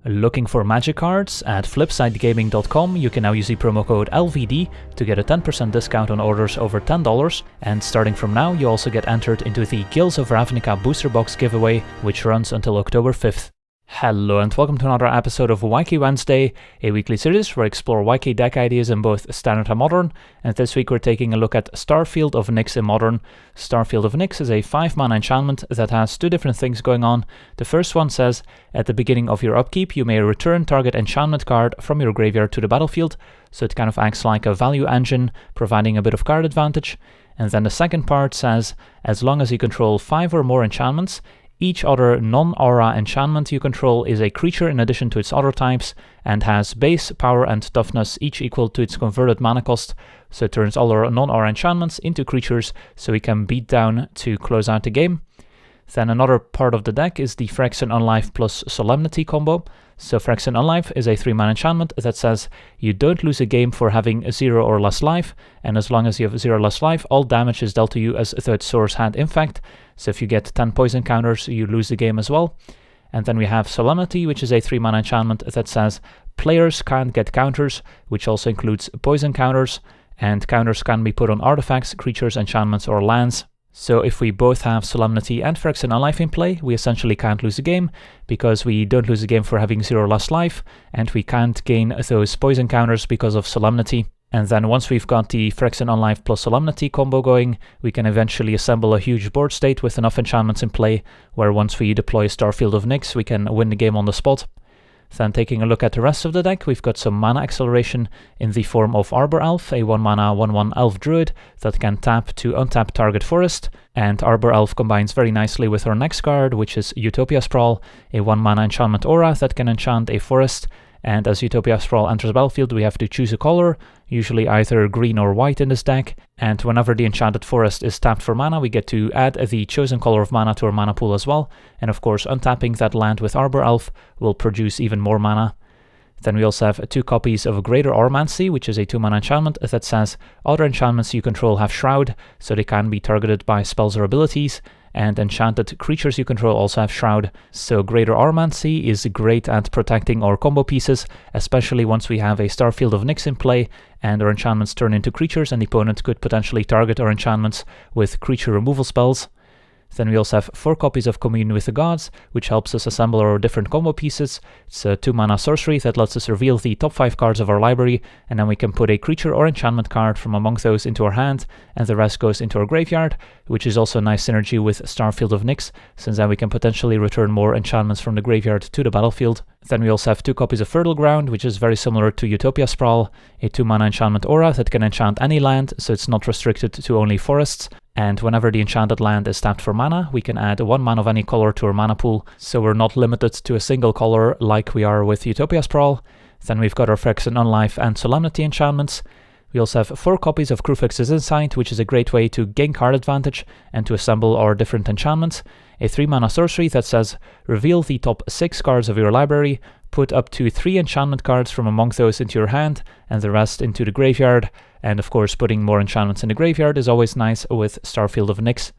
Looking for magic cards? At flipsidegaming.com you can now use the promo code LVD to get a 10% discount on orders over $10, and starting from now you also get entered into the Guilds of Ravnica booster box giveaway, which runs until October 5th. Hello and welcome to another episode of Wacky Wednesday, a weekly series where I explore wacky deck ideas in both Standard and Modern, and this week we're taking a look at Starfield of Nyx in Modern. Starfield of Nyx is a 5-mana enchantment that has two different things going on. The first one says, at the beginning of your upkeep you may return target enchantment card from your graveyard to the battlefield, so it kind of acts like a value engine, providing a bit of card advantage. And then the second part says, as long as you control 5 or more enchantments, each other non-aura enchantment you control is a creature in addition to its other types, and has base, power and toughness each equal to its converted mana cost, so it turns all our non-aura enchantments into creatures so we can beat down to close out the game. Then another part of the deck is the Phyrexian Unlife plus Solemnity combo. So Phyrexian Unlife is a 3-mana enchantment that says you don't lose a game for having 0 or less life, and as long as you have 0 or less life, all damage is dealt to you as though its source had infect. So if you get 10 poison counters, you lose the game as well. And then we have Solemnity, which is a 3-mana enchantment that says players can't get counters, which also includes poison counters, and counters can be put on artifacts, creatures, enchantments, or lands. So if we both have Solemnity and Phyrexian Unlife in play, we essentially can't lose a game, because we don't lose a game for having 0 or less life, and we can't gain those poison counters because of Solemnity. And then once we've got the Phyrexian Unlife plus Solemnity combo going, we can eventually assemble a huge board state with enough enchantments in play, where once we deploy Starfield of Nyx, we can win the game on the spot. Then taking a look at the rest of the deck, we've got some mana acceleration in the form of Arbor Elf, a 1-mana 1/1 elf druid that can tap to untap target forest, and Arbor Elf combines very nicely with our next card, which is Utopia Sprawl, a 1-mana enchantment aura that can enchant a forest, and as Utopia Sprawl enters the battlefield we have to choose a color, usually either green or white in this deck, and whenever the enchanted forest is tapped for mana we get to add the chosen color of mana to our mana pool as well, and of course untapping that land with Arbor Elf will produce even more mana. Then we also have 2 copies of Greater Auramancy, which is a 2-mana enchantment that says other enchantments you control have Shroud, so they can be targeted by spells or abilities, and enchanted creatures you control also have Shroud. So Greater Auramancy is great at protecting our combo pieces, especially once we have a Starfield of Nyx in play and our enchantments turn into creatures and the opponent could potentially target our enchantments with creature removal spells. Then we also have 4 copies of Commune with the Gods, which helps us assemble our different combo pieces. It's a 2-mana sorcery that lets us reveal the top 5 cards of our library, and then we can put a creature or enchantment card from among those into our hand, and the rest goes into our graveyard, which is also a nice synergy with Starfield of Nyx, since then we can potentially return more enchantments from the graveyard to the battlefield. Then we also have 2 copies of Fertile Ground, which is very similar to Utopia Sprawl, a 2-mana enchantment aura that can enchant any land, so it's not restricted to only forests. And whenever the enchanted land is tapped for mana, we can add 1 mana of any color to our mana pool, so we're not limited to a single color like we are with Utopia Sprawl. Then we've got our Phyrexian Unlife and Solemnity enchantments. We also have 4 copies of Kruphix's Insight, which is a great way to gain card advantage and to assemble our different enchantments. A 3-mana sorcery that says, reveal the top 6 cards of your library, put up to 3 enchantment cards from among those into your hand, and the rest into the graveyard. And of course putting more enchantments in the graveyard is always nice with Starfield of Nyx.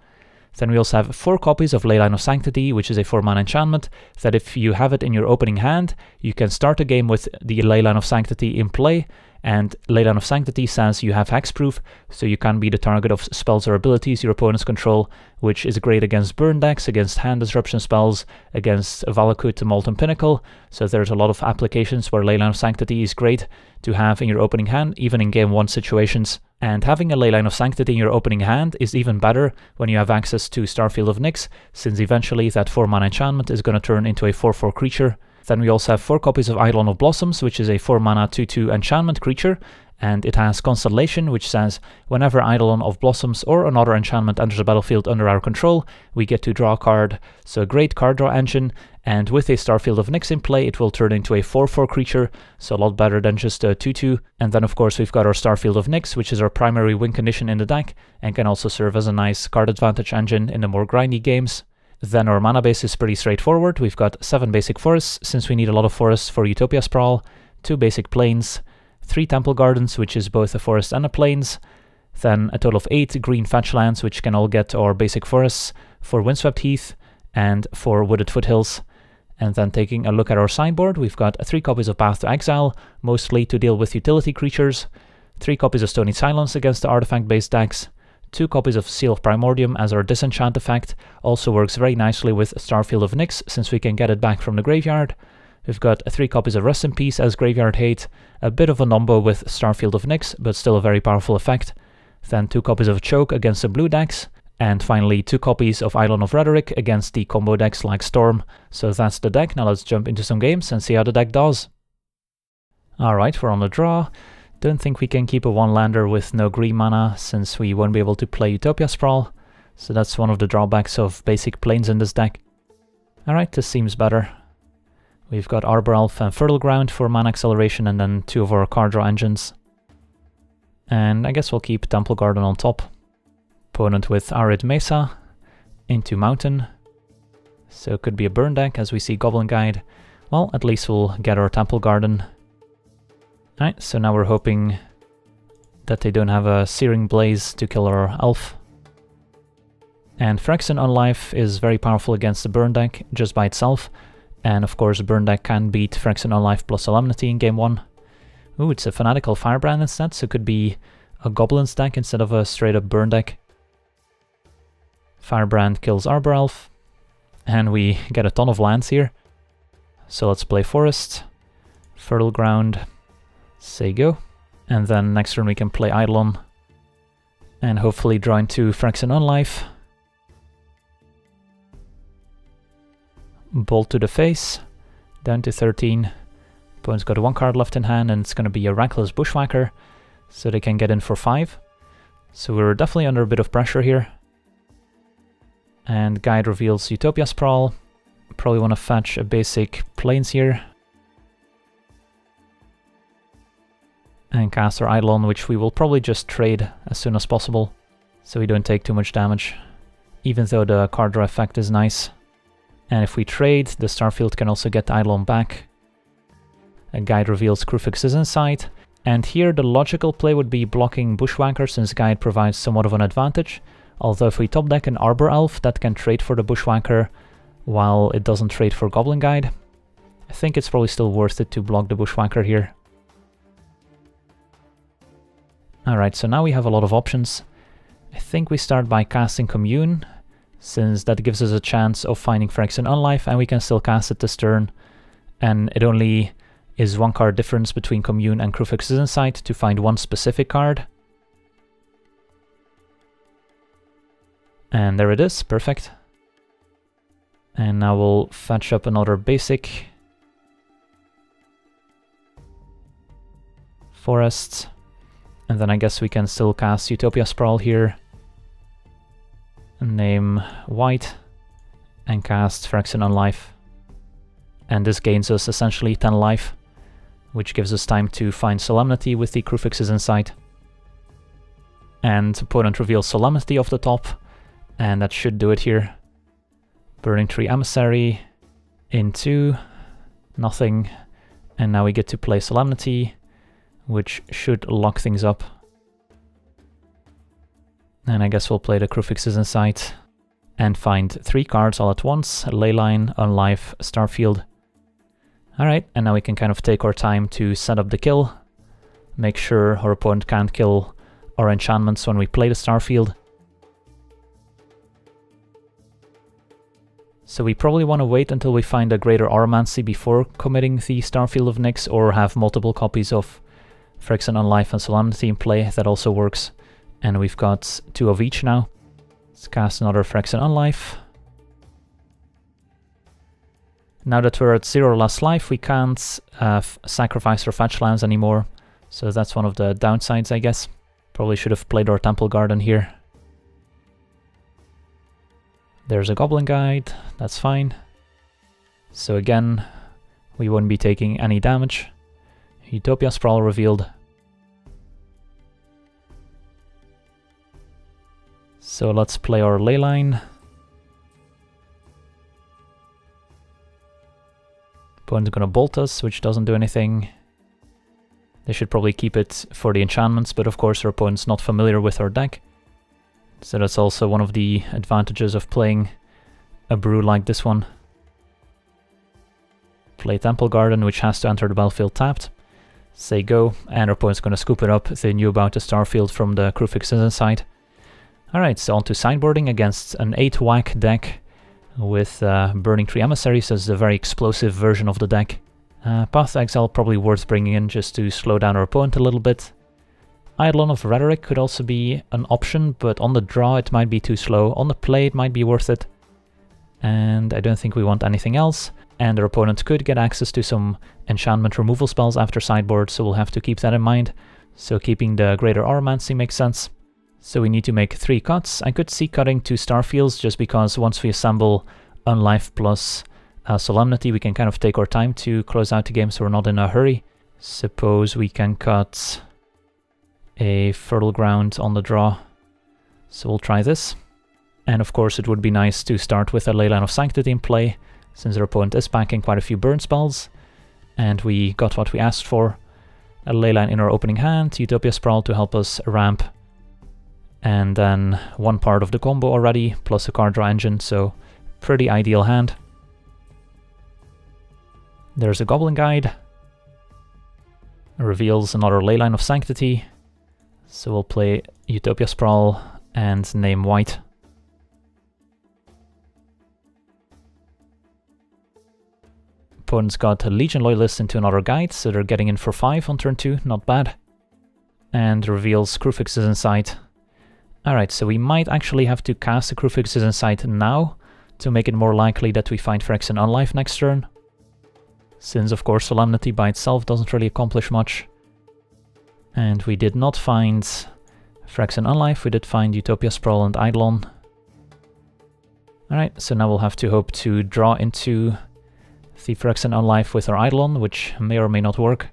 Then we also have 4 copies of Leyline of Sanctity, which is a 4-mana enchantment that if you have it in your opening hand, you can start a game with the Leyline of Sanctity in play, and Leyline of Sanctity says you have hexproof, so you can be the target of spells or abilities your opponents control, which is great against burn decks, against hand disruption spells, against Valakut to Molten Pinnacle, so there's a lot of applications where Leyline of Sanctity is great to have in your opening hand, even in game 1 situations. And having a Leyline of Sanctity in your opening hand is even better when you have access to Starfield of Nyx, since eventually that 4-mana enchantment is going to turn into a 4/4 creature. Then we also have 4 copies of Eidolon of Blossoms, which is a 4-mana 2/2 enchantment creature, and it has Constellation, which says whenever Eidolon of Blossoms or another enchantment enters the battlefield under our control, we get to draw a card. So a great card draw engine, and with a Starfield of Nyx in play, it will turn into a 4/4 creature, so a lot better than just a 2/2. And then of course we've got our Starfield of Nyx, which is our primary win condition in the deck, and can also serve as a nice card advantage engine in the more grindy games. Then our mana base is pretty straightforward. We've got 7 basic forests, since we need a lot of forests for Utopia Sprawl, 2 basic plains, 3 temple gardens, which is both a forest and a plains, then a total of 8 green fetch lands, which can all get our basic forests for Windswept Heath and for Wooded Foothills, And then taking a look at our sideboard, we've got 3 copies of Path to Exile, mostly to deal with utility creatures, 3 copies of Stony Silence against the artifact-based decks, 2 copies of Seal of Primordium as our disenchant effect, also works very nicely with Starfield of Nyx since we can get it back from the graveyard. We've got 3 copies of Rest in Peace as Graveyard Hate, a bit of a number with Starfield of Nyx, but still a very powerful effect. Then 2 copies of Choke against the blue decks, and finally 2 copies of Eidolon of Rhetoric against the combo decks like Storm. So that's the deck. Now let's jump into some games and see how the deck does. Alright, we're on the draw. Don't think we can keep a 1-lander with no green mana, since we won't be able to play Utopia Sprawl. So that's one of the drawbacks of basic planes in this deck. Alright, this seems better. We've got Arbor Elf and Fertile Ground for mana acceleration, and then 2 of our card draw engines. And I guess we'll keep Temple Garden on top. Opponent with Arid Mesa into Mountain. So it could be a burn deck as we see Goblin Guide. Well, at least we'll get our Temple Garden. Alright, so now we're hoping that they don't have a Searing Blaze to kill our Elf. And Phyrexian Unlife is very powerful against the burn deck just by itself. And of course the burn deck can beat Phyrexian Unlife plus Solemnity in game 1. Ooh, it's a Fanatical Firebrand instead, so it could be a Goblins deck instead of a straight up burn deck. Firebrand kills Arbor Elf, and we get a ton of lands here. So let's play Forest, Fertile Ground, say go, and then next turn we can play Eidolon, and hopefully draw into Phyrexian Unlife. Bolt to the face, down to 13. Opponent's got 1 card left in hand, and it's going to be a Reckless Bushwhacker, so they can get in for 5. So we're definitely under a bit of pressure here. And Guide reveals Utopia Sprawl. Probably want to fetch a basic Plains here. And cast our Eidolon, which we will probably just trade as soon as possible, so we don't take too much damage, even though the card draw effect is nice. And if we trade, the Starfield can also get the Eidolon back. A Guide reveals Kruphix is inside. And here the logical play would be blocking Bushwhacker, since Guide provides somewhat of an advantage. Although if we top deck an Arbor Elf, that can trade for the Bushwhacker, while it doesn't trade for Goblin Guide. I think it's probably still worth it to block the Bushwhacker here. Alright, so now we have a lot of options. I think we start by casting Commune, since that gives us a chance of finding Phyrexian Unlife, and we can still cast it this turn. And it only is 1 card difference between Commune and Kruphix's Insight to find 1 specific card. And there it is, perfect. And now we'll fetch up another basic Forest. And then I guess we can still cast Utopia Sprawl here. Name white and cast Phyrexian Unlife. And this gains us essentially 10 life, which gives us time to find Solemnity with the Kruphix's Insight. And opponent reveals Solemnity off the top, and that should do it here. Burning Tree Emissary into nothing, and now we get to play Solemnity, which should lock things up. And I guess we'll play the Kruphix's Insight and find 3 cards all at once: Leyline, Unlife, Starfield. Alright, and now we can kind of take our time to set up the kill, make sure our opponent can't kill our enchantments when we play the Starfield. So we probably want to wait until we find a Greater Auramancy before committing the Starfield of Nyx, or have multiple copies of Phyrexian Unlife and Solemnity in play. That also works. And we've got 2 of each now. Let's cast another Phyrexian Unlife. Now that we're at 0 less life, we can't sacrifice our fetch lands anymore. So that's one of the downsides, I guess. Probably should have played our Temple Garden here. There's a Goblin Guide, that's fine. So again, we won't be taking any damage. Utopia Sprawl revealed. So let's play our Leyline. Opponent's gonna bolt us, which doesn't do anything. They should probably keep it for the enchantments, but of course our opponent's not familiar with our deck. So that's also one of the advantages of playing a brew like this one. Play Temple Garden, which has to enter the battlefield tapped. Say go, and our opponent's going to scoop it up. They knew about the Starfield from the Kruphix inside. Alright, so on to sideboarding against an 8 whack deck with Burning Tree Emissaries. So it's a very explosive version of the deck. Path to Exile probably worth bringing in just to slow down our opponent a little bit. Eidolon of Rhetoric could also be an option, but on the draw it might be too slow. On the play it might be worth it. And I don't think we want anything else. And our opponent could get access to some enchantment removal spells after sideboard, so we'll have to keep that in mind. So keeping the Greater Auramancy makes sense. So we need to make 3 cuts. I could see cutting 2 Starfields just because once we assemble Unlife plus Solemnity, we can kind of take our time to close out the game, so we're not in a hurry. Suppose we can cut a Fertile Ground on the draw. So we'll try this. And of course it would be nice to start with a Leyline of Sanctity in play, since our opponent is packing quite a few burn spells. And we got what we asked for. A Leyline in our opening hand, Utopia Sprawl to help us ramp. And then one part of the combo already, plus a card draw engine, so pretty ideal hand. There's a Goblin Guide. Reveals another Leyline of Sanctity. So we'll play Utopia Sprawl and name white. Opponent's got a Legion Loyalist into another guide, so they're getting in for 5 on turn 2, not bad. And reveals Kruphix's Insight. Alright, so we might actually have to cast a Kruphix's Insight now to make it more likely that we find Phyrexian Unlife next turn. Since of course Solemnity by itself doesn't really accomplish much. And we did not find Phyrexian Unlife, we did find Utopia Sprawl and Eidolon. Alright, so now we'll have to hope to draw into the Phyrexian Unlife with our Eidolon, which may or may not work.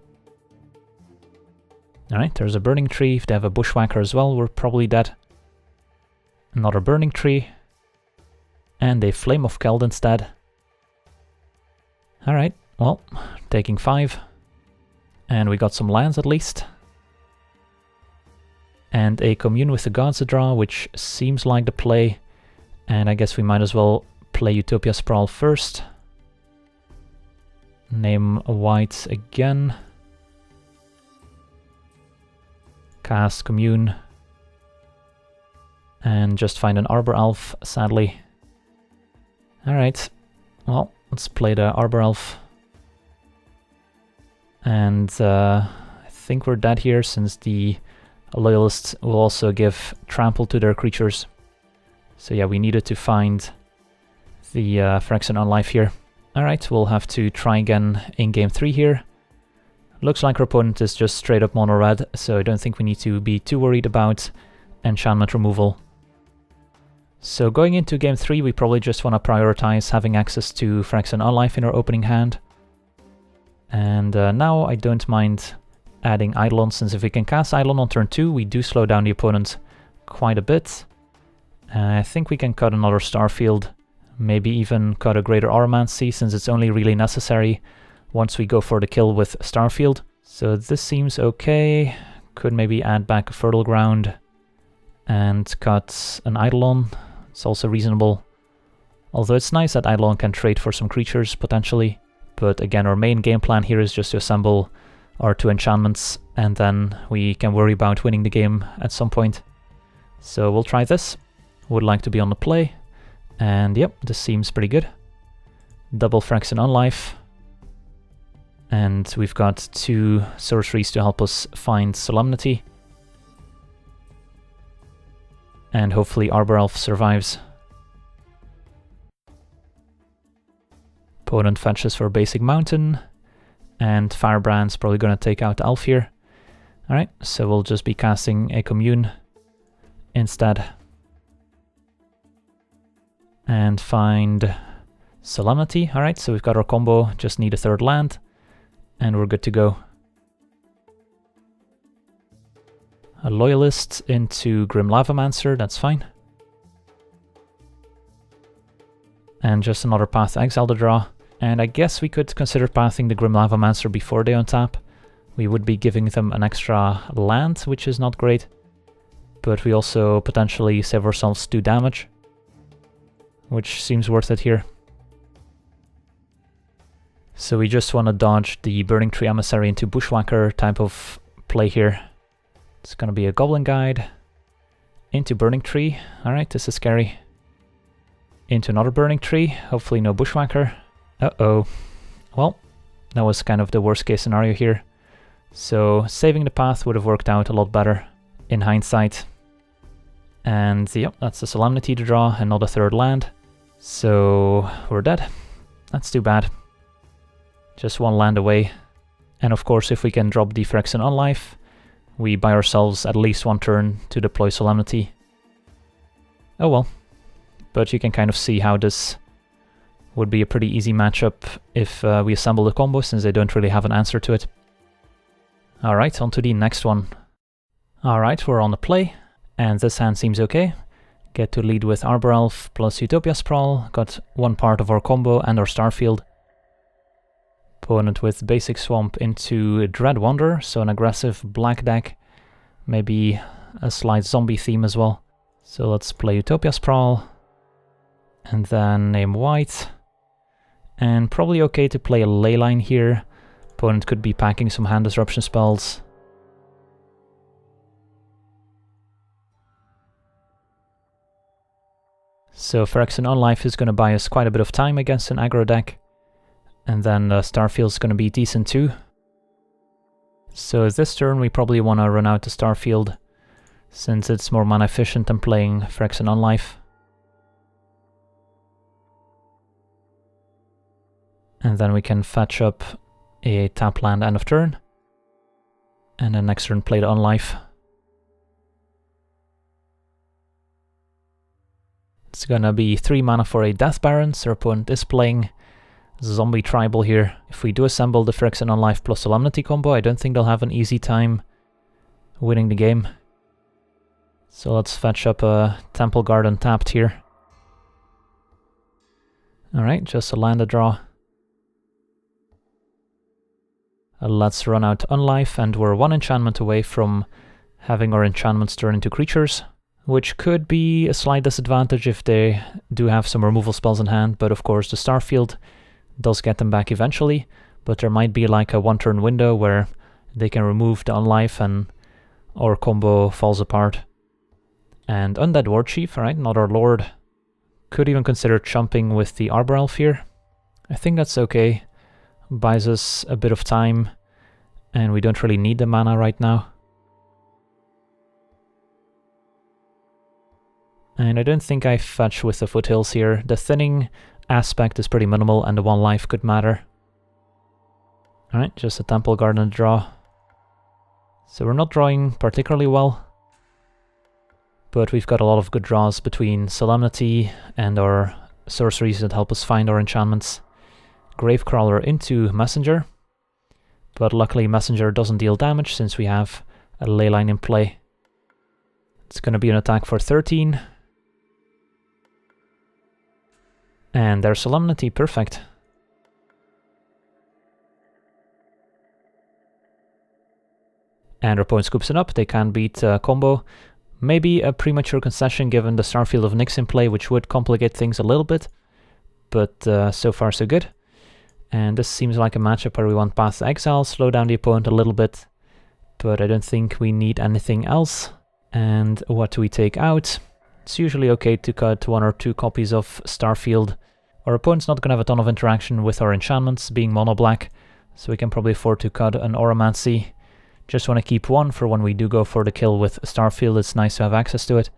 Alright, there's a Burning Tree. If they have a Bushwhacker as well, we're probably dead. Another Burning Tree. And a Flame of Keld instead. Alright, well, taking 5. And we got some lands at least. And a Commune with the Gods to draw, which seems like the play. And I guess we might as well play Utopia Sprawl first. Name white again. Cast Commune. And just find an Arbor Elf, sadly. Alright, well, let's play the Arbor Elf. And I think we're dead here, since the Loyalists will also give trample to their creatures. So yeah, we needed to find the Phyrexian Unlife here. Alright, we'll have to try again in game 3 here. Looks like our opponent is just straight up mono red, so I don't think we need to be too worried about enchantment removal. So going into game 3, we probably just want to prioritize having access to Phyrexian Unlife in our opening hand. And now I don't mind adding Eidolon, since if we can cast Eidolon on turn 2, we do slow down the opponent quite a bit. I think we can cut another Starfield, maybe even cut a Greater Auramancy, since it's only really necessary once we go for the kill with Starfield. So this seems okay. Could maybe add back a Fertile Ground and cut an Eidolon. It's also reasonable. Although it's nice that Eidolon can trade for some creatures, potentially. But again, our main game plan here is just to assemble our 2 enchantments, and then we can worry about winning the game at some point. So we'll try this. Would like to be on the play. And yep, this seems pretty good. Double Phyrexian Unlife. And we've got 2 sorceries to help us find Solemnity. And hopefully Arbor Elf survives. Opponent fetches for basic mountain. And Firebrand's probably going to take out the Elf here. Alright, so we'll just be casting a Commune instead. And find Solemnity. Alright, so we've got our combo, just need a 3rd land. And we're good to go. A Loyalist into Grim Lavamancer, that's fine. And just another Path to Exile to draw. And I guess we could consider pathing the Grim Lavamancer before they untap. We would be giving them an extra land, which is not great. But we also potentially save ourselves 2 damage, which seems worth it here. So we just want to dodge the Burning Tree Emissary into Bushwhacker type of play here. It's going to be a Goblin Guide into Burning Tree. Alright, this is scary. Into another Burning Tree, hopefully no Bushwhacker. Uh-oh. Well, that was kind of the worst case scenario here. So saving the path would have worked out a lot better in hindsight. And yep, that's the Solemnity to draw and not a third land. So we're dead. That's too bad. Just one land away. And of course, if we can drop the Phyrexian Unlife, we buy ourselves at least one turn to deploy Solemnity. Oh well. But you can kind of see how this would be a pretty easy matchup if we assemble the combo, since they don't really have an answer to it. Alright, on to the next one. Alright, we're on the play, and this hand seems okay. Get to lead with Arbor Elf plus Utopia Sprawl, got one part of our combo and our Starfield. Opponent with basic swamp into Dread Wanderer, so an aggressive black deck, maybe a slight zombie theme as well. So let's play Utopia Sprawl, and then name white. And probably okay to play a Leyline here. Opponent could be packing some hand disruption spells. So Phyrexian Unlife is going to buy us quite a bit of time against an aggro deck. And then Starfield's going to be decent too. So this turn we probably want to run out the Starfield, since it's more mana efficient than playing Phyrexian Unlife. And then we can fetch up a tap land end of turn. And then next turn play the Unlife. It's gonna be 3 mana for a Death Baron, so our opponent is playing Zombie Tribal here. If we do assemble the Phyrexian Unlife plus Solemnity combo, I don't think they'll have an easy time winning the game. So let's fetch up a Temple Garden tapped here. Alright, just a land to draw. Let's run out Unlife, and we're 1 enchantment away from having our enchantments turn into creatures, which could be a slight disadvantage if they do have some removal spells in hand, but of course the Starfield does get them back eventually, but there might be like a 1-turn window where they can remove the Unlife and our combo falls apart. And Undead Warchief, alright, not our lord. Could even consider chumping with the Arbor Elf here. I think that's okay. Buys us a bit of time, and we don't really need the mana right now. And I don't think I fetch with the Foothills here. The thinning aspect is pretty minimal, and the 1 life could matter. Alright, just a Temple Garden to draw. So we're not drawing particularly well, but we've got a lot of good draws between Solemnity and our sorceries that help us find our enchantments. Gravecrawler into Messenger, but luckily Messenger doesn't deal damage since we have a Leyline in play. It's going to be an attack for 13. And there's Solemnity, perfect. And our opponent scoops it up, they can't beat combo. Maybe a premature concession given the Starfield of Nyx in play, which would complicate things a little bit, but so far so good. And this seems like a matchup where we want Path to Exile, slow down the opponent a little bit, but I don't think we need anything else. And what do we take out? It's usually okay to cut 1 or 2 copies of Starfield. Our opponent's not going to have a ton of interaction with our enchantments, being mono black, so we can probably afford to cut an Auramancy. Just want to keep 1 for when we do go for the kill with Starfield, it's nice to have access to it.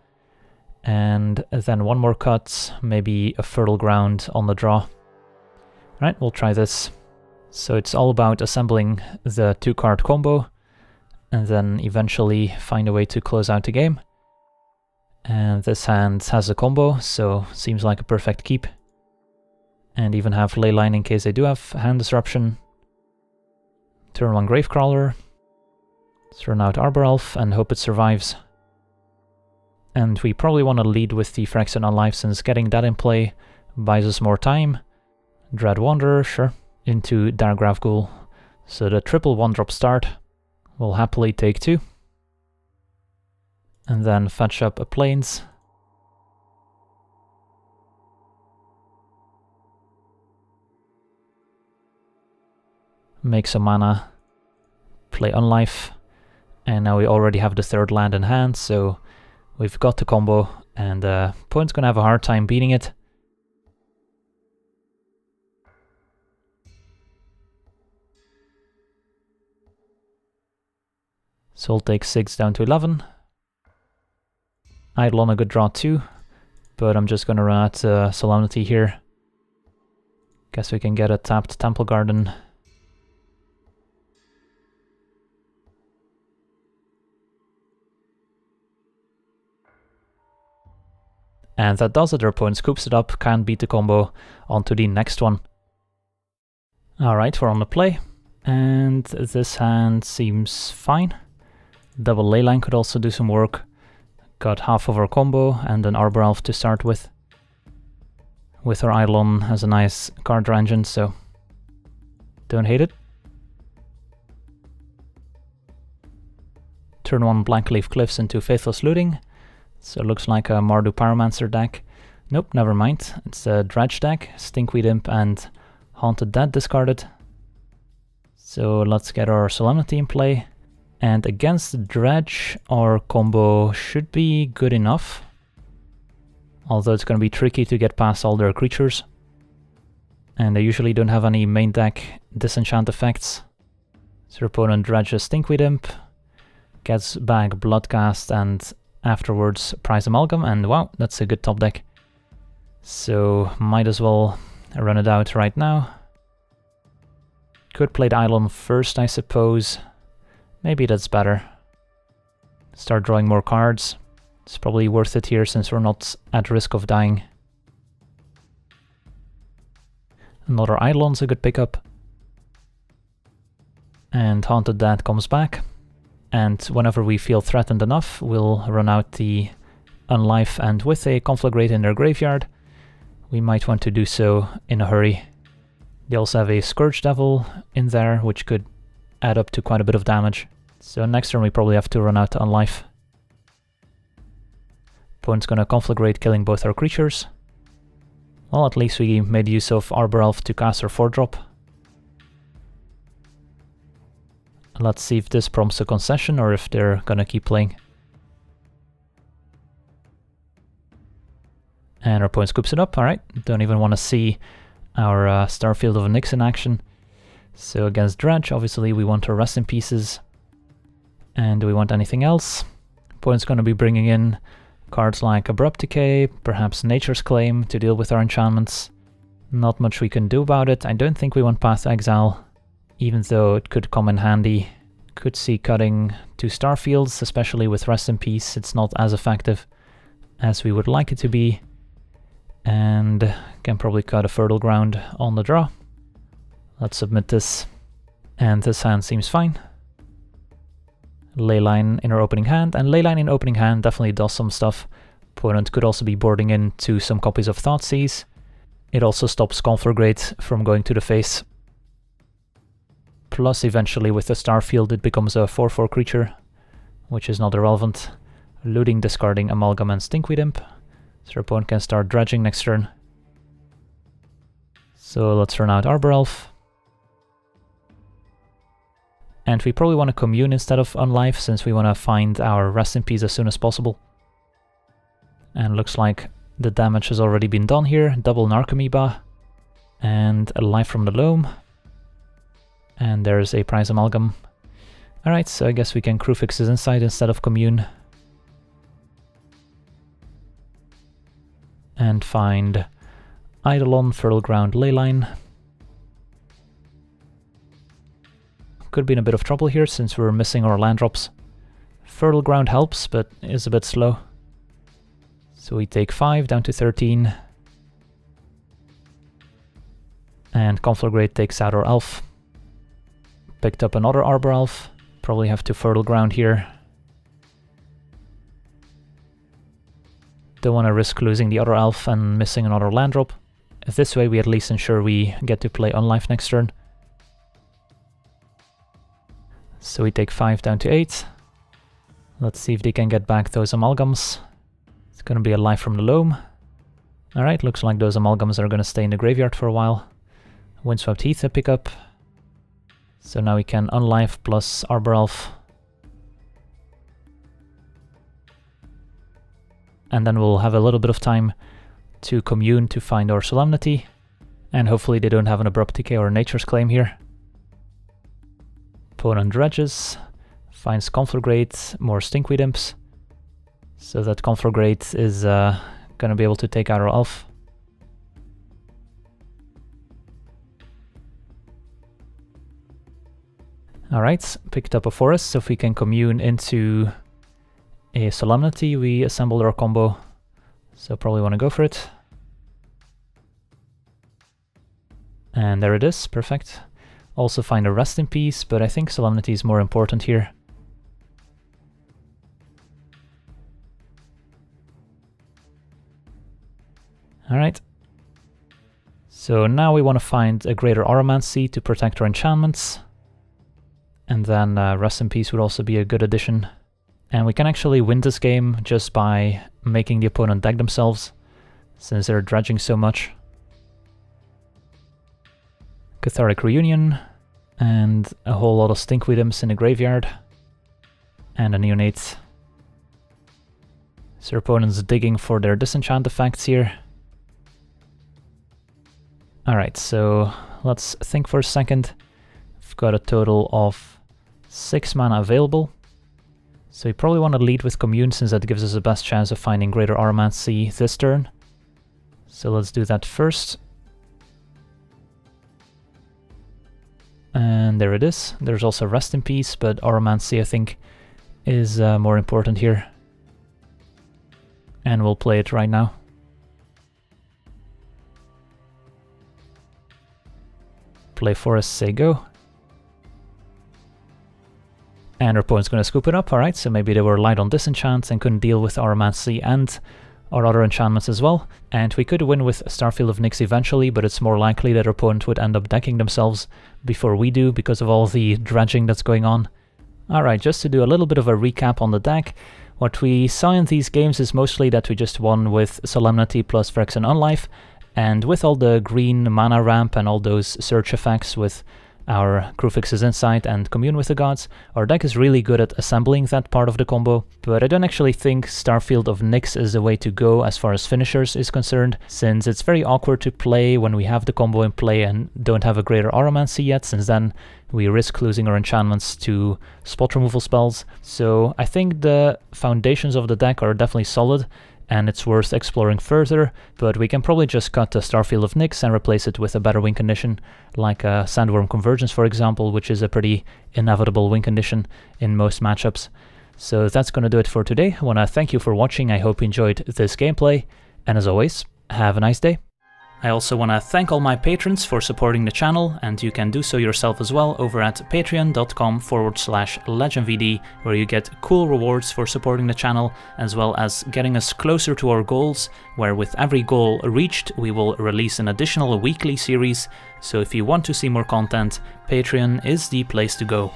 And then 1 more cut, maybe a Fertile Ground on the draw. Right, we'll try this. So it's all about assembling the 2-card combo, and then eventually find a way to close out the game. And this hand has a combo, so seems like a perfect keep. And even have Leyline in case they do have hand disruption. Turn 1 Gravecrawler. Turn out Arbor Elf and hope it survives. And we probably want to lead with the Phyrexian Unlife, since getting that in play buys us more time. Dread Wanderer, sure, into Dargraf Ghoul. So the triple 1-drop start will happily take 2. And then fetch up a Plains. make some mana, play Unlife, and now we already have the third land in hand, so we've got the combo, and opponent's gonna have a hard time beating it. Soul takes 6 down to 11. Eidolon a good draw too, but I'm just gonna run out Solemnity here. Guess we can get a tapped Temple Garden. And that does it, our opponent scoops it up, can't beat the combo, on to the next one. Alright, we're on the play, and this hand seems fine. Double Leyline could also do some work. Got half of our combo and an Arbor Elf to start with. With our Eidolon as a nice card draw engine, so don't hate it. Turn 1 Blank Leaf Cliffs into Faithless Looting. So it looks like a Mardu Pyromancer deck. Nope, never mind. It's a Dredge deck, Stinkweed Imp and Haunted Dead discarded. So let's get our Solemnity in play. And against Dredge, our combo should be good enough. Although it's going to be tricky to get past all their creatures. And they usually don't have any main deck disenchant effects. So your opponent dredges Stinkweed Imp, gets back Bloodcast, and afterwards Prize Amalgam, and wow, that's a good top deck. So might as well run it out right now. Could play the Eidolon first, I suppose. Maybe that's better. Start drawing more cards. It's probably worth it here since we're not at risk of dying. Another Eidolon's a good pickup. And Haunted Dead comes back. And whenever we feel threatened enough, we'll run out the Unlife, and with a Conflagrate in their graveyard, we might want to do so in a hurry. They also have a Scourge Devil in there, which could add up to quite a bit of damage. So next turn we probably have to run out to Unlife. Opponent's gonna Conflagrate, killing both our creatures. Well, at least we made use of Arbor Elf to cast our 4-drop. Let's see if this prompts a concession or if they're gonna keep playing. And our opponent scoops it up, alright. Don't even want to see our Starfield of Nyx in action. So against Dredge, obviously we want to rest in pieces. And do we want anything else? Opponent's going to be bringing in cards like Abrupt Decay, perhaps Nature's Claim to deal with our enchantments. Not much we can do about it. I don't think we want Path to Exile, even though it could come in handy. Could see cutting 2 Starfields, especially with Rest in Peace. It's not as effective as we would like it to be. And can probably cut a Fertile Ground on the draw. Let's submit this. And this hand seems fine. Leyline in our opening hand, and Leyline in opening hand definitely does some stuff. Opponent could also be boarding into some copies of Thoughtseize. It also stops Conflagrate from going to the face. Plus eventually with the Starfield it becomes a 4/4 creature, which is not irrelevant. Looting, discarding Amalgam and Stinkweed Imp. So your opponent can start dredging next turn. So let's run out Arbor Elf. And we probably want to Commune instead of Unlife, since we want to find our Rest in Peace as soon as possible. And looks like the damage has already been done here. Double Narcomoeba and a Life from the Loam. And there's a Prize Amalgam. Alright, so I guess we can Kruphix his Insight instead of Commune. And find Eidolon, Fertile Ground, Leyline. Could be in a bit of trouble here since we're missing our land drops. Fertile Ground helps, but is a bit slow. So we take 5 down to 13. And Conflagrate takes out our Elf. Picked up another Arbor Elf. Probably have to Fertile Ground here. Don't want to risk losing the other Elf and missing another land drop. This way we at least ensure we get to play Unlife next turn. So we take 5 down to 8. Let's see if they can get back those Amalgams. It's gonna be a Life from the Loam. Alright, looks like those Amalgams are gonna stay in the graveyard for a while. Windswept Heath a pickup. So now we can Unlife plus Arbor Elf. And then we'll have a little bit of time to Commune to find our Solemnity. And hopefully they don't have an Abrupt Decay or Nature's Claim here. Opponent dredges, finds Conflagrate, more Stinkweed Imps. So that Conflagrate is gonna be able to take out our Elf. Alright, picked up a Forest, so if we can Commune into a Solemnity, we assembled our combo. So probably want to go for it. And there it is, perfect. Also find a Rest in Peace, but I think Solemnity is more important here. Alright. So now we want to find a Greater Auramancy to protect our enchantments. And then Rest in Peace would also be a good addition. And we can actually win this game just by making the opponent deck themselves, since they're dredging so much. Cathartic Reunion, and a whole lot of Stinkweed Imps in the graveyard, and a Neonate. So opponent's digging for their disenchant effects here. Alright, so let's think for a second. We've got a total of 6 mana available. So we probably want to lead with Commune, since that gives us the best chance of finding Greater Auramancy this turn. So let's do that first. And there it is. There's also Rest in Peace, but Auramancy I think is more important here. And we'll play it right now. Play Forest, say go. And our opponent's going to scoop it up, alright, so maybe they were light on disenchant and couldn't deal with Auramancy and our other enchantments as well. And we could win with Starfield of Nyx eventually, but it's more likely that our opponent would end up decking themselves before we do because of all the dredging that's going on. Alright, just to do a little bit of a recap on the deck, what we saw in these games is mostly that we just won with Solemnity plus Phyrexian Unlife, and with all the green mana ramp and all those search effects with our Kruphix's Insight and Commune with the Gods, our deck is really good at assembling that part of the combo, but I don't actually think Starfield of Nyx is the way to go as far as finishers is concerned, since it's very awkward to play when we have the combo in play and don't have a Greater Auramancy yet, since then we risk losing our enchantments to spot removal spells. So I think the foundations of the deck are definitely solid, and it's worth exploring further, but we can probably just cut the Starfield of Nyx and replace it with a better win condition, like a Sandworm Convergence for example, which is a pretty inevitable win condition in most matchups. So that's gonna do it for today. I wanna thank you for watching, I hope you enjoyed this gameplay, and as always, have a nice day. I also want to thank all my patrons for supporting the channel, and you can do so yourself as well over at patreon.com/LegenVD, where you get cool rewards for supporting the channel, as well as getting us closer to our goals, where with every goal reached, we will release an additional weekly series. So if you want to see more content, Patreon is the place to go.